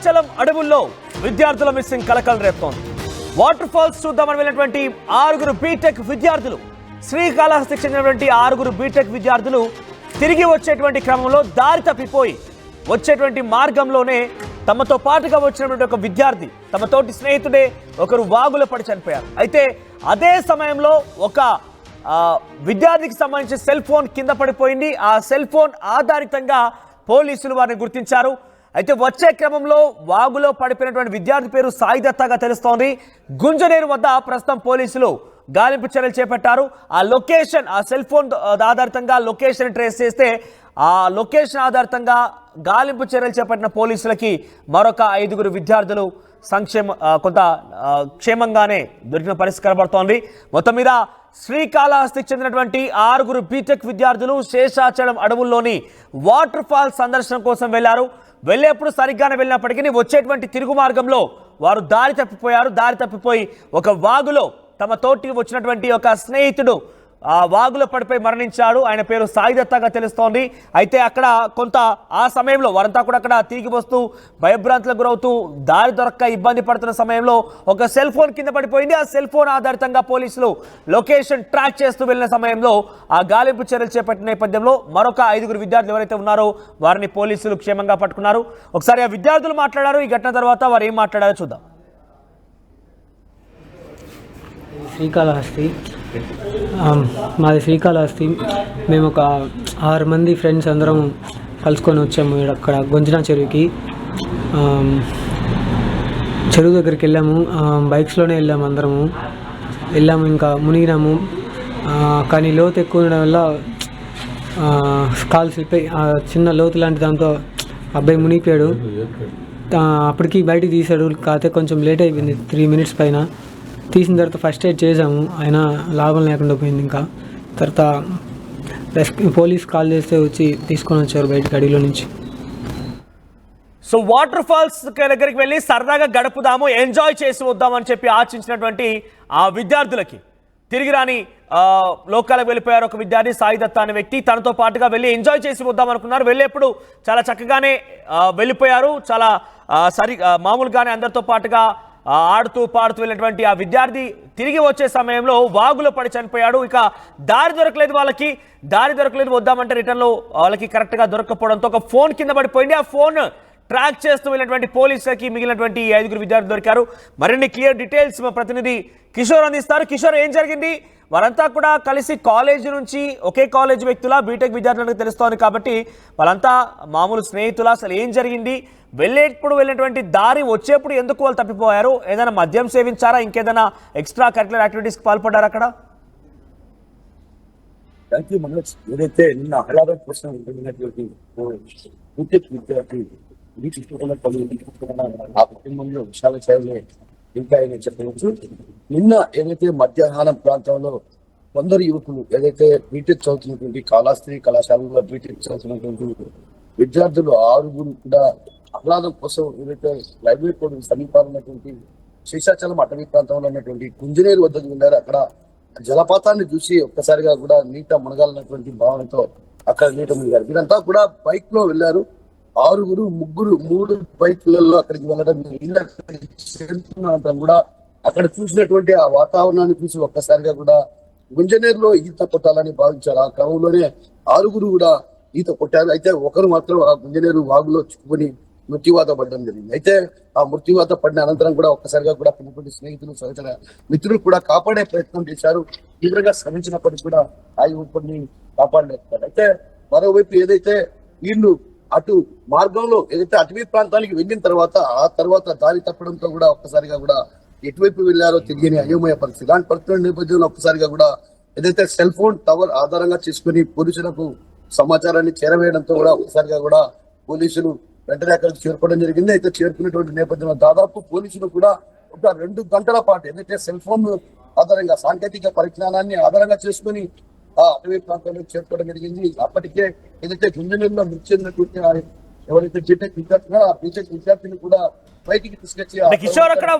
శేషాచలం అడవుల్లో విద్యార్థుల మిస్సింగ్ కలకలం రేపుతోంది. వాటర్ ఫాల్స్ చూద్దామని వెళ్ళినటువంటి 6 బీటెక్ విద్యార్థులు, శ్రీకాళహస్తికి చెందినటువంటి 6 బీటెక్ విద్యార్థులు తిరిగి వచ్చేటువంటి క్రమంలో దారి తప్పిపోయి వచ్చేటువంటి మార్గంలోనే తమతో పాటుగా వచ్చినటువంటి ఒక విద్యార్థి, తమ తోటి స్నేహితుడే ఒకరు వాగులో పడి చనిపోయారు. అయితే అదే సమయంలో ఒక విద్యార్థికి సంబంధించిన సెల్ ఫోన్ కింద పడిపోయింది. ఆ సెల్ ఫోన్ ఆధారితంగా పోలీసులు వారిని గుర్తించారు. అయితే వచ్చే క్రమంలో వాగులో పడిపోయినటువంటి విద్యార్థి పేరు సాయి దత్తగా తెలుస్తోంది. గుంజనేరు వద్ద ప్రస్తుతం పోలీసులు గాలింపు చర్యలు చేపట్టారు. ఆ లొకేషన్, ఆ సెల్ ఫోన్ ఆధారితంగా లొకేషన్ ట్రేస్ చేస్తే ఆ లొకేషన్ ఆధారితంగా గాలింపు చర్యలు చేపట్టిన పోలీసులకి మరొక 5 విద్యార్థులు కొంత క్షేమంగానే దొరికిన పరిస్థితి కనబడుతోంది. మొత్తం మీద శ్రీకాళహస్తికి చెందినటువంటి 6 బీటెక్ విద్యార్థులు శేషాచలం అడవుల్లోని వాటర్ ఫాల్ సందర్శన కోసం వెళ్లారు. వెళ్ళేప్పుడు సరిగ్గానే వెళ్ళినప్పటికీ వచ్చేటువంటి తిరుగు మార్గంలో వారు దారి తప్పిపోయి ఒక వాగులో తమ తోటి వచ్చినటువంటి ఒక స్నేహితుడు ఆ వాగులో పడిపోయి మరణించాడు. ఆయన పేరు సాయి దత్తగా తెలుస్తోంది. అయితే అక్కడ కొంత ఆ సమయంలో వారంతా కూడా అక్కడ తిరిగి వస్తూ భయభ్రాంతులకు గురవుతూ దారి దొరక్క ఇబ్బంది పడుతున్న సమయంలో ఒక సెల్ ఫోన్ కింద పడిపోయింది. ఆ సెల్ ఫోన్ ఆధారితంగా పోలీసులు లొకేషన్ ట్రాక్ చేస్తూ వెళ్ళిన సమయంలో ఆ గాలింపు చర్యలు చేపట్టిన నేపథ్యంలో మరొక 5 విద్యార్థులు ఎవరైతే ఉన్నారో వారిని పోలీసులు క్షేమంగా పట్టుకున్నారు. ఒకసారి ఆ విద్యార్థులు మాట్లాడారు. ఈ ఘటన తర్వాత వారు ఏం మాట్లాడారో చూద్దాం. శ్రీకాళహస్తి, మాది శ్రీకాళహస్తి. మేము ఒక 6 మంది ఫ్రెండ్స్ అందరం కలుసుకొని వచ్చాము. అక్కడ గొంజనా చెరువుకి, చెరువు దగ్గరికి వెళ్ళాము. బైక్స్లోనే వెళ్ళాము, ఇంకా మునిగినాము. కానీ లోతు ఎక్కువ ఉండడం వల్ల కాలు స్లిప్ అయ్యి చిన్న లోతు లాంటి దాంతో అబ్బాయి మునిగిపోయాడు. అప్పటికి బయటికి తీశాడు. కాకపోతే కొంచెం లేట్ అయిపోయింది, 3 మినిట్స్ పైన. తీసిన తర్వాత ఫస్ట్ ఎయిడ్ చేసాము, అయినా లాభం లేకుండా పోయింది. ఇంకా తర్వాత పోలీస్ కాల్ చేస్తే వచ్చి తీసుకొని వచ్చారు బయటకు అడవిలో నుంచి. సో వాటర్ ఫాల్స్ దగ్గరికి వెళ్ళి సరదాగా గడుపుదాము, ఎంజాయ్ చేసి వద్దామని చెప్పి ఆశించినటువంటి ఆ విద్యార్థులకి తిరిగి రాని లోకాలకు వెళ్ళిపోయారు. ఒక విద్యార్థి సాయి దత్త అనే వ్యక్తి తనతో పాటుగా వెళ్ళి ఎంజాయ్ చేసి వద్దాం అనుకున్నారు. వెళ్ళేప్పుడు చాలా చక్కగానే వెళ్ళిపోయారు. చాలా మామూలుగానే అందరితో పాటుగా ఆడుతూ పాడుతూ వెళ్ళినటువంటి ఆ విద్యార్థి తిరిగి వచ్చే సమయంలో వాగులో పడి చనిపోయాడు. ఇక దారి దొరకలేదు వద్దామంటే రిటర్న్లో వాళ్ళకి కరెక్ట్గా దొరకకపోవడంతో ఒక ఫోన్ కింద పడిపోయింది. ఆ ఫోన్ ట్రాక్ చేస్తూ వెళ్ళినటువంటి పోలీసులకి మిగిలినటువంటి 5 విద్యార్థులు దొరికారు. మరిన్ని క్లియర్ డీటెయిల్స్ మా ప్రతినిధి కిషోర్ అందిస్తారు. కిషోర్, ఏం జరిగింది? వారంతా కూడా కలిసి కాలేజీ నుంచి ఒకే కాలేజ్ వ్యక్తుల బీటెక్ విద్యార్థులకు తెలుస్తోంది కాబట్టి వాళ్ళంతా మామూలు స్నేహితులు. అసలు ఏం జరిగింది? వెళ్ళేటువంటి దారి వచ్చేప్పుడు ఎందుకు వాళ్ళు తప్పిపోయారు? ఏదైనా మద్యం సేవించారా? ఇంకేదైనా ఎక్స్ట్రా కరిక్యులర్ యాక్టివిటీస్కి పాల్పడ్డారు అక్కడ? ఏదైతే నిన్న ఆహ్లాదం కోసం ఆ కుటుంబంలో విషయాల చేయాలి ఇంకా చెప్పవచ్చు. నిన్న ఏదైతే మధ్యాహ్నం ప్రాంతంలో కొందరు యువకులు ఏదైతే బీటెక్ చదువుతున్నటువంటి కాళహస్తి కళాశాలలో బీటెక్ చదువుతున్నటువంటి విద్యార్థులు 6 కూడా ఆహ్లాదం కోసం ఏదైతే రైల్వే కోడ్ సమీపాలు ఉన్నటువంటి శేషాచలం అటవీ ప్రాంతంలో ఉన్నటువంటి గుంజనేరు వద్దకు వెళ్ళారు. అక్కడ జలపాతాన్ని చూసి ఒక్కసారిగా కూడా నీట మునగాలన్నటువంటి భావనతో అక్కడ నీట మునిగారు. వీరంతా కూడా బైక్ లో వెళ్ళారు. 6 3 బైక్లలో అక్కడికి వెళ్ళడం చేరుతున్నంత కూడా అక్కడ చూసినటువంటి ఆ వాతావరణాన్ని చూసి ఒక్కసారిగా కూడా గుంజనేరులో ఈత కొట్టాలని భావించారు. ఆ క్రమంలోనే 6 కూడా ఈత కొట్టారు. అయితే ఒకరు మాత్రం ఆ గుంజనేరు వాగులో చిక్కుకొని మృత్యువాత పడడం జరిగింది. అయితే ఆ మృత్యువాత పడిన అనంతరం కూడా ఒక్కసారిగా కూడా కొన్ని స్నేహితులు సహచర మిత్రులు కూడా కాపాడే ప్రయత్నం చేశారు. తీవ్రంగా శ్రమించినప్పటికీ కూడా ఆ యువకుడిని కాపాడలేకపోయారు. అయితే మరోవైపు ఏదైతే వీళ్ళు అటు మార్గంలో ఏదైతే అటవీ ప్రాంతానికి వెళ్ళిన తర్వాత ఆ తర్వాత దారి తప్పడంతో కూడా ఒక్కసారిగా కూడా ఎటువైపు వెళ్ళారో తెలియని అయోమయ పరిస్థితి. ఇలాంటి పరిస్థితుల నేపథ్యంలో ఒక్కసారిగా కూడా ఏదైతే సెల్ ఫోన్ టవర్ ఆధారంగా చేసుకుని పోలీసులకు సమాచారాన్ని చేరవేయడంతో కూడా ఒక్కసారిగా కూడా పోలీసులు వెంటనే అక్కడికి చేరుకోవడం జరిగింది. అయితే చేరుకున్నటువంటి నేపథ్యంలో దాదాపు పోలీసులు కూడా ఒక 2 గంటల పాటు ఏదైతే సెల్ ఫోన్ ఆధారంగా సాంకేతిక పరిజ్ఞానాన్ని ఆధారంగా చేసుకుని ఆ అటవీ ప్రాంతంలో చేరుకోవడం జరిగింది. అప్పటికే ఏదైతే గుంజనేరులో మృతి చెందినటువంటి ఎవరైతే బీటెక్ విద్యార్థులు ఆ బీటెక్ విద్యార్థిని కూడా బయటికి తీసుకొచ్చి కిషోర్, అక్కడ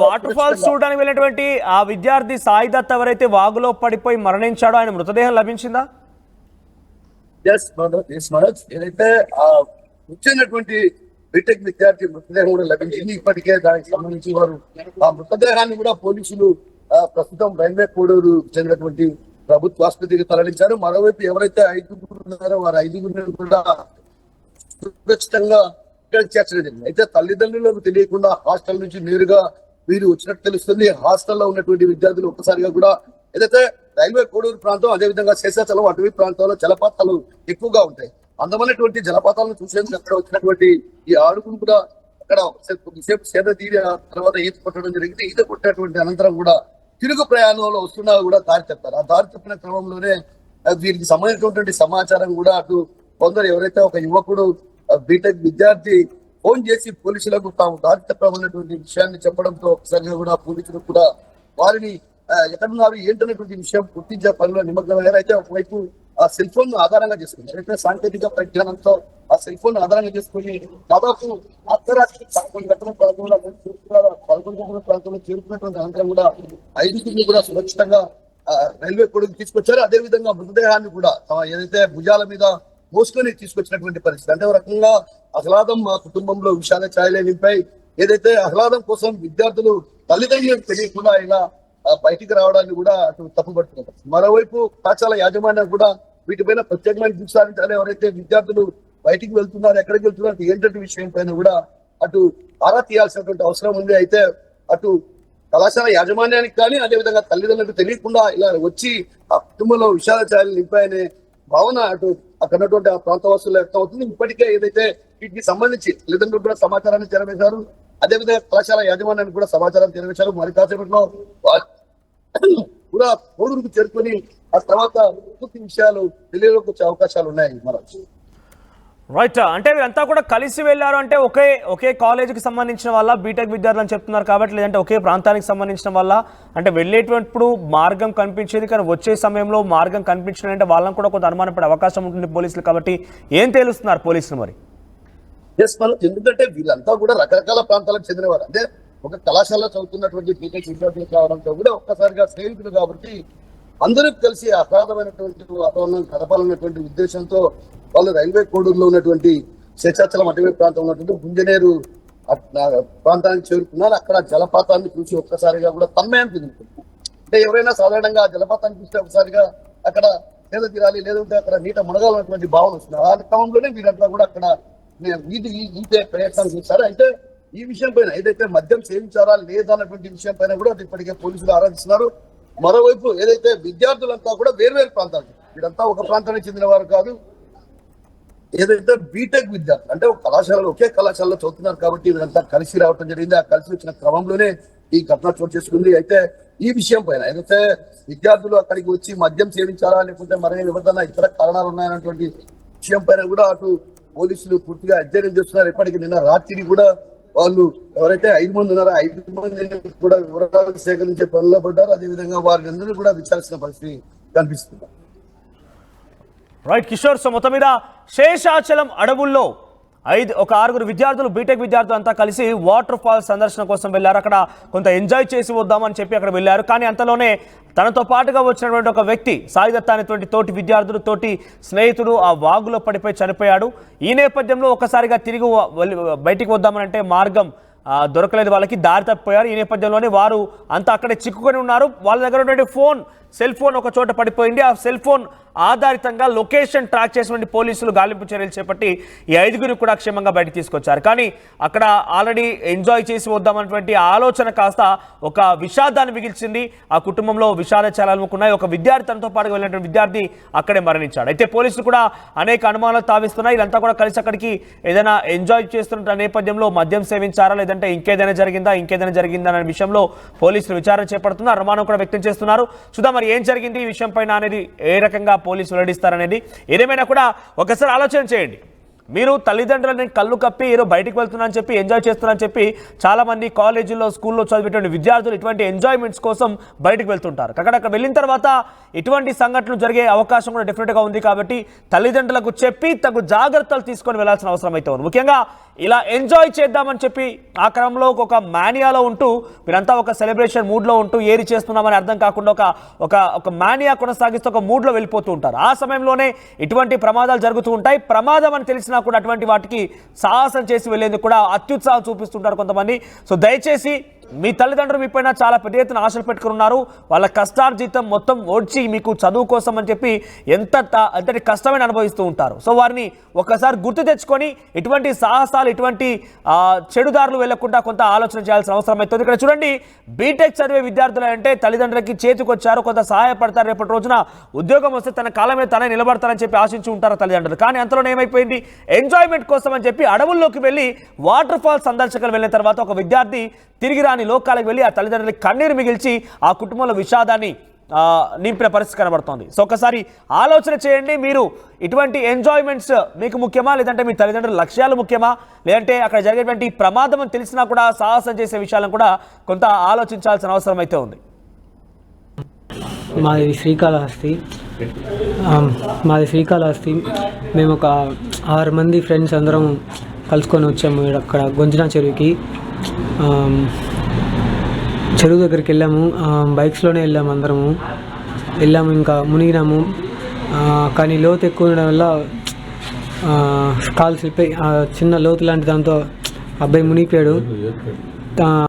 వాటర్ ఫాల్స్ చూడడానికి వెళ్ళినటువంటి ఆ విద్యార్థి సాయి దత్ ఎవరైతే వాగులో పడిపోయి మరణించాడో ఆయన మృతదేహం లభించిందా? ఏదైతే ఆ వచ్చినటువంటి బీటెక్ విద్యార్థి మృతదేహం కూడా లభించింది. ఇప్పటికే దానికి సంబంధించి వారు ఆ మృతదేహాన్ని కూడా పోలీసులు ప్రస్తుతం రైల్వే కోడూరు చెందినటువంటి ప్రభుత్వ ఆసుపత్రికి తరలించారు. మరోవైపు ఎవరైతే 5గురు ఉన్నారో వారు 5గురిని కూడా సురక్షితంగా ఇక్కడికి చేర్చడం జరిగింది. అయితే తల్లిదండ్రులకు తెలియకుండా హాస్టల్ నుంచి నేరుగా వీరు వచ్చినట్టు తెలుస్తుంది. హాస్టల్లో ఉన్నటువంటి విద్యార్థులు ఒక్కసారిగా కూడా ఏదైతే రైల్వే కోడూరు ప్రాంతం, అదేవిధంగా శేషాచలం అటవీ ప్రాంతంలో జలపాతాలు ఎక్కువగా ఉంటాయి. అందమైనటువంటి జలపాతాలను చూసేందుకు అక్కడ వచ్చినటువంటి ఈ ఆరుగురు కూడా అక్కడ కొద్దిసేపు సేద తీరి తర్వాత ఈత కొట్టడం జరిగింది. ఈత కొట్టినటువంటి అనంతరం కూడా తిరుగు ప్రయాణంలో వస్తున్నా కూడా దారి తప్పారు. ఆ దారి తప్పిన క్రమంలోనే వీరికి సంబంధించినటువంటి సమాచారం కూడా అటు కొందరు ఎవరైతే ఒక యువకుడు బీటెక్ విద్యార్థి ఫోన్ చేసి పోలీసులకు తాము దారి తప్పమన్నటువంటి విషయాన్ని చెప్పడంతో ఒకసారిగా కూడా పోలీసులు కూడా వారిని ఎక్కడున్నారు ఏంటనేటువంటి విషయం గుర్తించే పనిలో నిమగ్నమయ్యారు. అయితే ఒకవైపు ఆ సెల్ ఫోన్ ఆధారంగా చేసుకుని అయితే సాంకేతిక పరిజ్ఞానంతో ఆ సెల్ ఫోన్ ఆధారంగా చేసుకుని దాదాపు అర్ధరాత్రి 11 గంటల ప్రాంతంలో చేరుకున్నటువంటి అనంతరం కూడా 5గురిని కూడా సురక్షితంగా రైల్వే కోడూరుకు తీసుకొచ్చారు. అదేవిధంగా మృతదేహాన్ని కూడా ఏదైతే భుజాల మీద మోసుకొని తీసుకొచ్చినటువంటి పరిస్థితి. అంటే ఒక రకంగా ఆహ్లాదం మా కుటుంబంలో విషాద ఛాయలే నింపాయి. ఏదైతే ఆహ్లాదం కోసం విద్యార్థులు తల్లిదండ్రులకు తెలియకుండా ఇలా బయటికి రావడాన్ని కూడా అటు తప్పుపడుతున్నారు. మరోవైపు కళాశాల యాజమాన్యం కూడా వీటిపైన ప్రత్యేకమైన దృష్టి సారించాలి. ఎవరైతే విద్యార్థులు బయటికి వెళ్తున్నారు, ఎక్కడికి వెళ్తున్నారు ఏంటంటే విషయం పైన కూడా అటు ఆరా తీయాల్సినటువంటి అవసరం ఉంది. అయితే అటు కళాశాల యాజమాన్యానికి కానీ అదేవిధంగా తల్లిదండ్రులకు తెలియకుండా ఇలా వచ్చి ఆ కుటుంబంలో విషాద ఛాయలు నింపాయనే భావన అటు అక్కడ ఉన్నటువంటి ఆ ప్రాంతవాసుల్లో వ్యక్తం అవుతుంది. ఇప్పటికే ఏదైతే వీటికి సంబంధించి తల్లిదండ్రులు కూడా సమాచారాన్ని చేరవేశారు, అదేవిధంగా కళాశాల యాజమాన్యానికి కూడా సమాచారం చేరవేశారు. మరి కాసేపట్లో కూడా కోడూరుకు చేరుకొని ఆ తర్వాత పూర్తి విషయాలు తెలియలోకి వచ్చే అవకాశాలు ఉన్నాయి. మనం రైట్, అంటే వీరంతా కూడా కలిసి వెళ్ళారు అంటే ఒకే కాలేజీకి సంబంధించిన వాళ్ళ బీటెక్ విద్యార్థులు అని చెప్తున్నారు కాబట్టి, లేదంటే ఒకే ప్రాంతానికి సంబంధించిన వాళ్ళ అంటే వెళ్ళేటప్పుడు మార్గం కనిపించేది కానీ వచ్చే సమయంలో మార్గం కనిపించడంటే వాళ్ళని కూడా కొంత అనుమానం పడే అవకాశం ఉంటుంది పోలీసులు. కాబట్టి ఏం తేలుస్తున్నారు పోలీసులు మరి? ఎందుకంటే వీళ్ళంతా కూడా రకరకాల ప్రాంతాలకు చెందినవారు. అంటే ఒక కళాశాలలో చదువుతున్నటువంటి బీటెక్ విద్యార్థులు కావడంతో కూడా ఒక్కసారిగా స్నేహితులు కాబట్టి అందరూ కలిసి ఆహ్లాదమైనటువంటి వాతావరణం గడపాలన్నటువంటి ఉద్దేశంతో వాళ్ళు రైల్వే కోడూరులో ఉన్నటువంటి శేషాచలం అటవీ ప్రాంతం ఉన్నటువంటి గుంజనేరు ప్రాంతానికి చేరుకున్నారు. అక్కడ జలపాతాన్ని చూసి ఒక్కసారిగా కూడా తన్మయం చెందుతుంది. అంటే ఎవరైనా సాధారణంగా జలపాతాన్ని చూస్తే ఒకసారిగా అక్కడ సేద తీరాలి, లేదంటే అక్కడ నీట మునగాలన్నటువంటి భావన వస్తుంది. ఆ క్రమంలోనే వీరంతా కూడా అక్కడ ఈతే ప్రయత్నం చేశారు. అయితే ఈ విషయం పైన ఏదైతే మద్యం సేవించారా లేదా అన్నటువంటి విషయం పైన కూడా ఇప్పటికే పోలీసులు ఆరాధిస్తున్నారు. మరోవైపు ఏదైతే విద్యార్థులంతా కూడా వేర్వేరు ప్రాంతాలు, వీరంతా ఒక ప్రాంతానికి చెందిన వారు కాదు. ఏదైతే బీటెక్ విద్యార్థులు అంటే ఒక కళాశాలలో ఒకే కళాశాలలో చదువుతున్నారు కాబట్టి వీరంతా కలిసి రావడం జరిగింది. ఆ కలిసి వచ్చిన క్రమంలోనే ఈ ఘటన చోటు చేసుకుంది. అయితే ఈ విషయం పైన ఏదైతే విద్యార్థులు అక్కడికి వచ్చి మద్యం సేవించారా లేకపోతే మరే ఎవరిదైనా ఇతర కారణాలు ఉన్నాయన్నటువంటి విషయం పైన కూడా అటు పోలీసులు పూర్తిగా అధ్యయనం చేస్తున్నారు. ఇప్పటికీ నిన్న రాత్రి కూడా వాళ్ళు ఎవరైతే 5 మంది ఉన్నారో 5 మందిని కూడా వివరాలు సేకరించే పనిలో పడ్డారు. అదేవిధంగా వారిని అందరూ కూడా విచారించిన పరిస్థితి కనిపిస్తుంది. రైట్ కిషోర్, సో మొత్తం మీద శేషాచలం అడవుల్లో ఒక 6గురు విద్యార్థులు బీటెక్ విద్యార్థులు అంతా కలిసి వాటర్ ఫాల్స్ సందర్శన కోసం వెళ్ళారు. అక్కడ కొంత ఎంజాయ్ చేసి వద్దామని చెప్పి అక్కడ వెళ్ళారు. కానీ అంతలోనే తనతో పాటుగా వచ్చినటువంటి ఒక వ్యక్తి సాయిదత్త అనేటువంటి తోటి విద్యార్థులు తోటి స్నేహితుడు ఆ వాగులో పడిపోయి చనిపోయాడు. ఈ నేపథ్యంలో ఒకసారిగా తిరిగి బయటికి వద్దామనంటే మార్గం దొరకలేదు, వాళ్ళకి దారి తప్పిపోయారు. ఈ నేపథ్యంలోనే వారు అంతా అక్కడే చిక్కుకొని ఉన్నారు. వాళ్ళ దగ్గర ఉన్నటువంటి సెల్ ఫోన్ ఒక చోట పడిపోయింది. ఆ సెల్ ఫోన్ ఆధారితంగా లొకేషన్ ట్రాక్ చేసినటువంటి పోలీసులు గాలింపు చర్యలు చేపట్టి ఈ 5గురిని కూడా క్షేమంగా బయటకు తీసుకొచ్చారు. కానీ అక్కడ ఆల్రెడీ ఎంజాయ్ చేసి వద్దామన్నటువంటి ఆలోచన కాస్త ఒక విషాదాన్ని మిగిల్చింది. ఆ కుటుంబంలో విషాద చాలనుకున్నాయి. ఒక విద్యార్థి తనతో పాటుగా వెళ్ళినటువంటి విద్యార్థి అక్కడే మరణించాడు. అయితే పోలీసులు కూడా అనేక అనుమానాలు తావిస్తున్నాయి. వీళ్ళంతా కూడా కలిసి అక్కడికి ఏదైనా ఎంజాయ్ చేస్తున్న నేపథ్యంలో మద్యం సేవించారా లేదంటే ఇంకేదైనా జరిగిందా అనే విషయంలో పోలీసులు విచారణ చేపడుతున్నారు. అనుమానం కూడా వ్యక్తం చేస్తున్నారు. చూద్దాం మరి ఏం జరిగింది ఈ విషయం పైన అనేది, ఏ రకంగా పోలీసులు వెల్లడిస్తారనేది. ఏదేమైనా కూడా ఒకసారి ఆలోచన చేయండి. మీరు తల్లిదండ్రులని కళ్ళు కప్పి ఏదో బయటికి వెళ్తున్నా అని చెప్పి ఎంజాయ్ చేస్తున్నా అని చెప్పి చాలామంది కాలేజీల్లో స్కూల్లో చదివేటువంటి విద్యార్థులు ఇటువంటి ఎంజాయ్మెంట్స్ కోసం బయటకు వెళ్తుంటారు. అక్కడ వెళ్ళిన తర్వాత ఇటువంటి సంఘటనలు జరిగే అవకాశం కూడా డెఫినెట్గా ఉంది. కాబట్టి తల్లిదండ్రులకు చెప్పి తగు జాగ్రత్తలు తీసుకొని వెళ్లాల్సిన అవసరం అయితే ఉంది. ముఖ్యంగా ఇలా ఎంజాయ్ చేద్దామని చెప్పి ఆ క్రమంలో ఒక మానియాలో ఉంటూ మీరంతా ఒక సెలబ్రేషన్ మూడ్లో ఉంటూ ఏరి చేస్తున్నామని అర్థం కాకుండా ఒక మానియా కొనసాగిస్తూ ఒక మూడ్లో వెళ్ళిపోతూ ఉంటారు. ఆ సమయంలోనే ఇటువంటి ప్రమాదాలు జరుగుతూ ఉంటాయి. ప్రమాదం అని తెలిసిన తెలిసినా కూడా అటువంటి వాటికి సాహసం చేసి వెళ్ళేందుకు కూడా అత్యుత్సాహం చూపిస్తుంటారు కొంతమంది. సో దయచేసి మీ తల్లిదండ్రులు మీ పైన చాలా పెద్ద ఎత్తున ఆశలు పెట్టుకుని ఉన్నారు. వాళ్ళ కష్టార్జితం మొత్తం ఓడ్చి మీకు చదువు కోసం అని చెప్పి ఎంతటి కష్టమైన అనుభవిస్తూ ఉంటారు. సో వారిని ఒక్కసారి గుర్తు తెచ్చుకొని ఇటువంటి సాహసాలు, ఇటువంటి చెడుదారులు వెళ్లకుండా కొంత ఆలోచన చేయాల్సిన అవసరం అవుతుంది. ఇక్కడ చూడండి, బీటెక్ చదివే విద్యార్థులు అంటే తల్లిదండ్రులకి చేతికొచ్చారు, కొంత సహాయపడతారు, రేపటి రోజున ఉద్యోగం వస్తే తన కాలం మీద తనే నిలబడతారని చెప్పి ఆశించి ఉంటారు తల్లిదండ్రులు. కానీ అంతలోనే ఏమైపోయింది, ఎంజాయ్మెంట్ కోసం అని చెప్పి అడవుల్లోకి వెళ్ళి వాటర్ ఫాల్ సందర్శకులు వెళ్ళిన తర్వాత ఒక విద్యార్థి తిరిగి రాని లోకాలకు వెళ్ళి ఆ తల్లిదండ్రులకి కన్నీరు మిగిల్చి ఆ కుటుంబంలో విషాదాన్ని నింపిన పరిస్థితి కనబడుతోంది. సో ఒకసారి ఆలోచన చేయండి, మీరు ఇటువంటి ఎంజాయ్మెంట్స్ మీకు ముఖ్యమా, లేదంటే మీ తల్లిదండ్రుల లక్ష్యాలు ముఖ్యమా, లేదంటే అక్కడ జరిగేటువంటి ప్రమాదం అని తెలిసినా కూడా సాహసం చేసే విషయాలను కూడా కొంత ఆలోచించాల్సిన అవసరం అయితే ఉంది. మాది శ్రీకాళహస్తి. మేము ఒక 6 మంది ఫ్రెండ్స్ అందరం కలుసుకొని వచ్చాము అక్కడ గొంజినా చెరువుకి. చెరువు దగ్గరికి వెళ్ళాము, బైక్స్లోనే వెళ్ళాము, ఇంకా మునిగినాము. కానీ లోతు ఎక్కువ ఉండడం వల్ల కాలు స్లిప్ అయ్యి చిన్న లోతు లాంటి దాంతో అబ్బాయి మునిగిపోయాడు.